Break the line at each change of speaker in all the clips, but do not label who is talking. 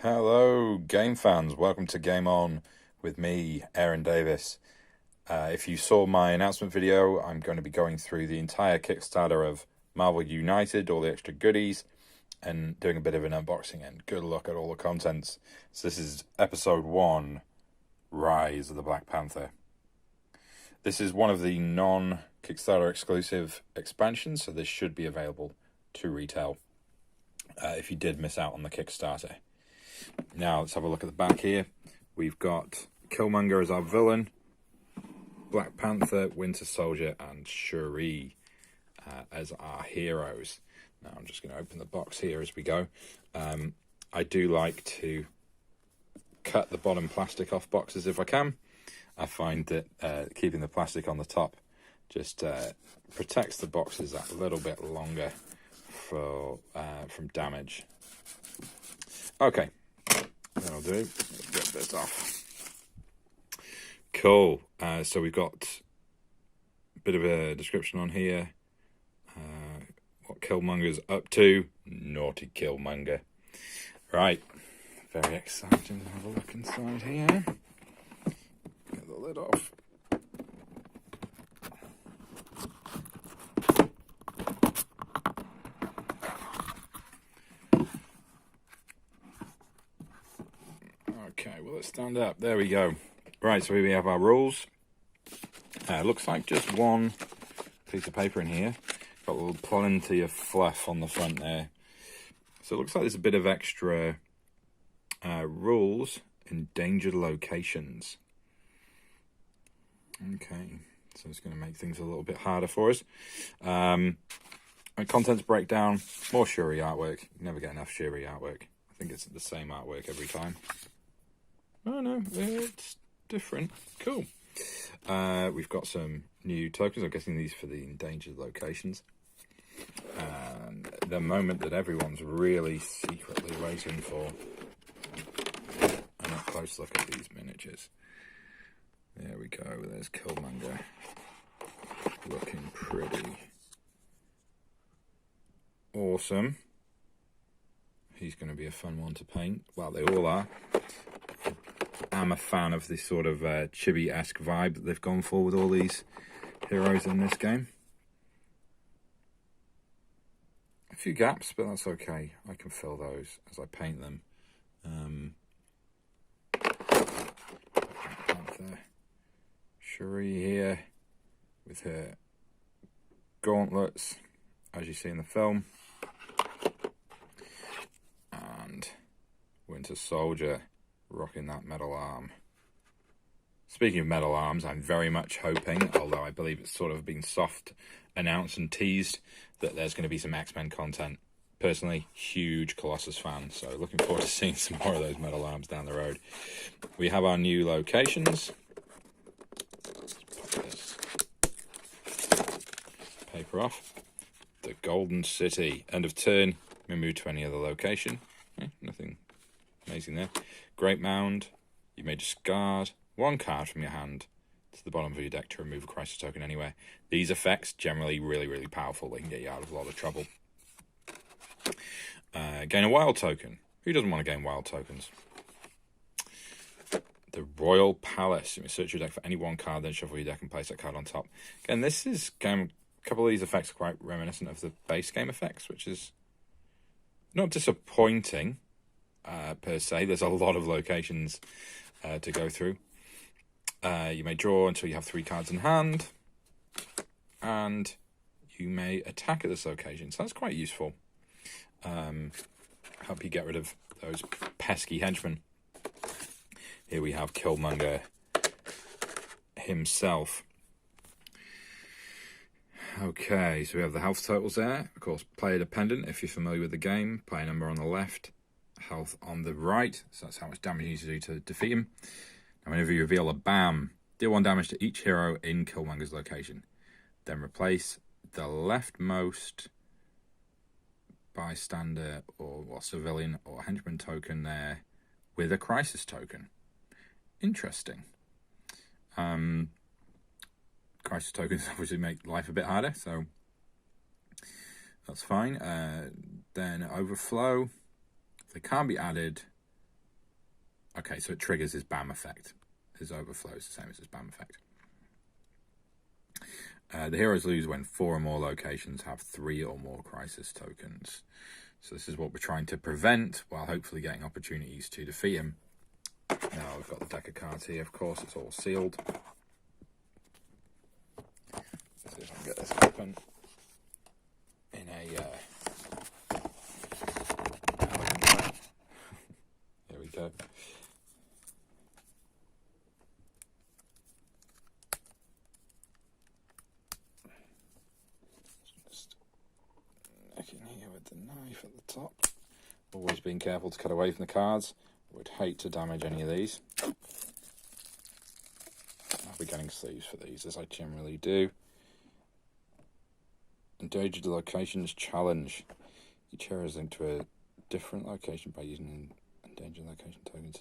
Hello, game fans. Welcome to Game On with me, Aaron Davis. If you saw my announcement video, I'm going to be going through the entire Kickstarter of Marvel United, all the extra goodies, and doing a bit of an unboxing and good look at all the contents. So this is episode 1, Rise of the Black Panther. This is one of the non-Kickstarter exclusive expansions, so this should be available to retail if you did miss out on the Kickstarter. Now, let's have a look at the back here. We've got Killmonger as our villain, Black Panther, Winter Soldier, and Shuri as our heroes. Now, I'm just going to open the box here as we go. I do like to cut the bottom plastic off boxes if I can. I find that keeping the plastic on the top just protects the boxes that little bit longer from damage. Okay. That'll do. Let's get this off. Cool. So we've got a bit of a description on here. What Killmonger's up to. Naughty Killmonger. Right. Very exciting to have a look inside here. Get the lid off. Okay, well, let's stand up. There we go. Right, so here we have our rules. Looks like just one piece of paper in here. Got a little plenty of fluff on the front there. So it looks like there's a bit of extra rules. Endangered locations. Okay, so it's going to make things a little bit harder for us. Contents breakdown. More Shuri artwork. You never get enough Shuri artwork. I think it's the same artwork every time. Oh no, it's different. Cool. We've got some new tokens. I'm guessing these for the endangered locations. And the moment that everyone's really secretly waiting for. And a close look at these miniatures. There we go. There's Killmonger. Looking pretty awesome. He's going to be a fun one to paint. Well, they all are. I'm a fan of this sort of chibi-esque vibe that they've gone for with all these heroes in this game. A few gaps, but that's okay. I can fill those as I paint them. Panther. Shuri here with her gauntlets, as you see in the film. And Winter Soldier rocking that metal arm. Speaking of metal arms, I'm very much hoping, although I believe it's sort of been soft announced and teased, that there's going to be some X-Men content. Personally, huge Colossus fan, so looking forward to seeing some more of those metal arms down the road. We have our new locations. Let's pop this paper off. The Golden City. End of turn, we move to any other location. Nothing amazing there. Great Mound. You may discard one card from your hand to the bottom of your deck to remove a crisis token anywhere. These effects, generally really, really powerful. They can get you out of a lot of trouble. Gain a wild token. Who doesn't want to gain wild tokens? The Royal Palace. You may search your deck for any one card, then shuffle your deck and place that card on top. Again, this is a couple of these effects are quite reminiscent of the base game effects, which is not disappointing. Per se, there's a lot of locations to go through. You may draw until you have 3 cards in hand, and you may attack at this location. So that's quite useful. Help you get rid of those pesky henchmen. Here we have Killmonger himself. Okay, so we have the health totals there. Of course, player dependent if you're familiar with the game. Player number on the left. Health on the right, so that's how much damage you need to do to defeat him. Now whenever you reveal a BAM, deal 1 damage to each hero in Killmonger's location. Then replace the leftmost bystander or civilian or henchman token there with a crisis token. Interesting. Crisis tokens obviously make life a bit harder, so that's fine. Then overflow. They can't be added Okay, so it triggers his BAM effect. His overflow is the same as his BAM effect. The heroes lose when 4 or more locations have 3 or more crisis tokens. So this is what we're trying to prevent, while hopefully getting opportunities to defeat him. Now we've got the deck of cards here, of course, it's all sealed. Let's see if I can get this open in a... Here we go. Just nicking here with the knife at the top. Always being careful to cut away from the cards. Would hate to damage any of these. I'll be getting sleeves for these, as I generally do. Endangered locations challenge. Each hero is linked to a different location by using endangered location tokens.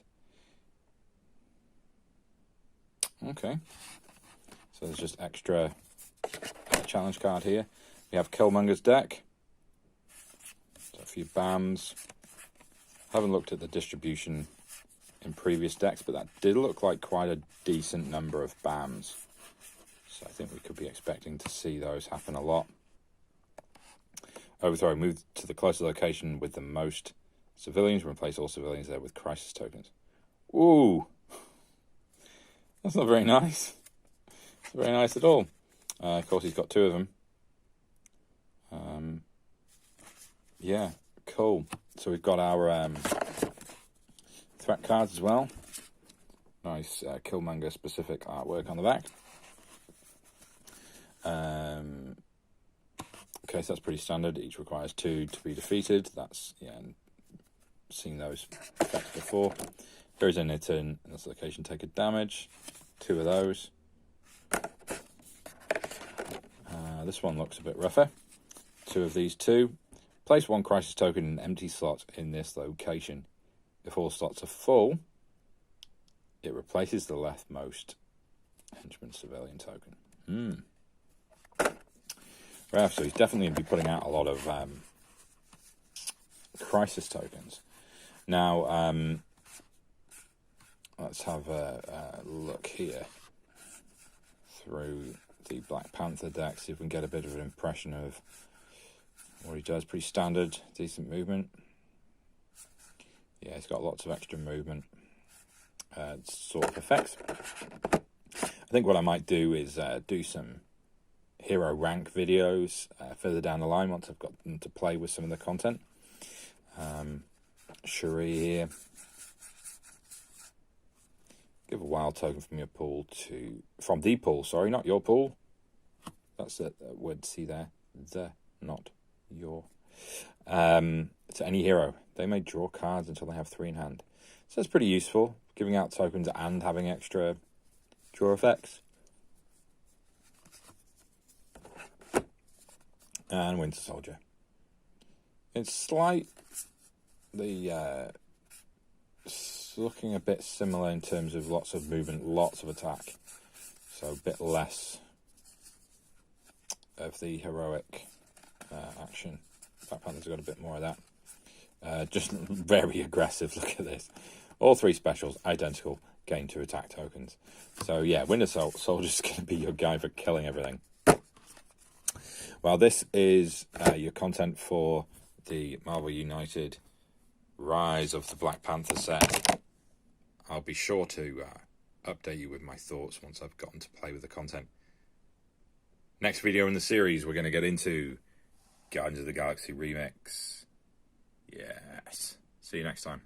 Okay. So there's just extra challenge card here. We have Killmonger's deck. So a few BAMs. Haven't looked at the distribution in previous decks, but that did look like quite a decent number of BAMs. So I think we could be expecting to see those happen a lot. Overthrow. Move to the closest location with the most civilians. Replace all civilians there with crisis tokens. Ooh! That's not very nice. It's not very nice at all. Of course, he's got 2 of them. Yeah, cool. So we've got our threat cards as well. Nice Killmonger specific artwork on the back. Okay, so that's pretty standard. Each requires 2 to be defeated. That's, yeah, seen those effects before. Goes in a turn in this location, take a damage. 2 of those. This one looks a bit rougher. 2 of these 2. Place 1 crisis token in an empty slot in this location. If all slots are full, it replaces the leftmost henchman civilian token. Rough, so he's definitely going to be putting out a lot of crisis tokens. Now, let's have a look here through the Black Panther deck, see if we can get a bit of an impression of what he does. Pretty standard, decent movement. Yeah, he's got lots of extra movement. Sort of effects. I think what I might do is do some hero rank videos further down the line once I've got them to play with some of the content. Cherie here. Give a wild token from your pool from the pool, sorry, not your pool. That's the word to see there. Not your. To any hero. They may draw cards until they have 3 in hand. So that's pretty useful, giving out tokens and having extra draw effects. And Winter Soldier. It's slightly looking a bit similar in terms of lots of movement, lots of attack. So a bit less of the heroic action. Black Panther's got a bit more of that. Just very aggressive. Look at this. All 3 specials, identical, gain 2 attack tokens. So yeah, Winter Soldier's going to be your guy for killing everything. Well, this is your content for the Marvel United Rise of the Black Panther set. I'll be sure to update you with my thoughts once I've gotten to play with the content. Next video in the series, we're going to get into Guardians of the Galaxy Remix. Yes. See you next time.